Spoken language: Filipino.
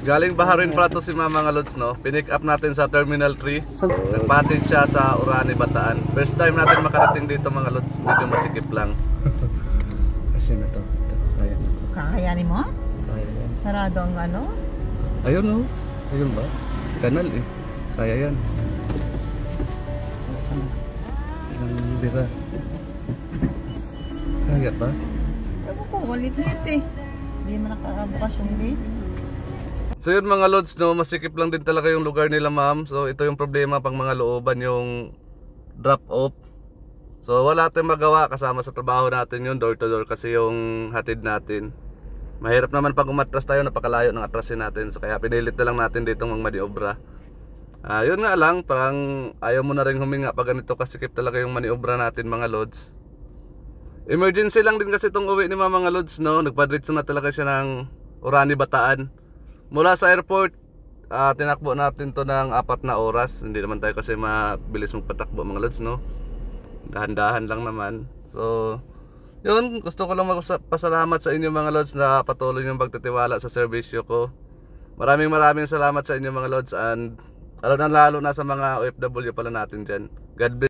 Galing Baharin pala to si Mama nga Lods, no? Pinick up natin sa Terminal 3. Nagpahatid siya sa Orani, Bataan. First time natin makarating dito mga Lods. Medyo masikip lang. Kasi na to. Kaya na to. Kakayanin mo? Kaya yan. Sarado ang ano? Ayun no. Ayun ba? Kanal eh. Kaya yan. Ilang lira. Kaya pa? Ewan ko, walit-lit eh. Hindi mo nakabukas yung gate. So yun mga Lods, no? Masikip lang din talaga yung lugar nila ma'am. So ito yung problema pang mga looban, yung drop off. So wala tayong magawa, kasama sa trabaho natin yun, door to door kasi yung hatid natin. Mahirap naman pag umatras tayo, napakalayo ng atrasin natin. So kaya pinilit na lang natin dito maniobra. Yun nga lang, parang ayaw mo na rin huminga pag ganito kasikip talaga yung maniobra natin mga Lods. Emergency lang din kasi itong uwi ni mga Lods, no? Nagpadritso na talaga siya ng Orani, Bataan. Mula sa airport, tinakbo natin to ng 4 na oras. Hindi naman tayo kasi mabilis magpatakbo mga Lods, no? Dahan-dahan lang naman. So yun, gusto ko lang magpasalamat sa inyo mga Lods na patuloy niyong pagtitiwala sa serbisyo ko. Maraming salamat sa inyo mga Lods, and lalo na sa mga OFW pala natin dyan. God bless.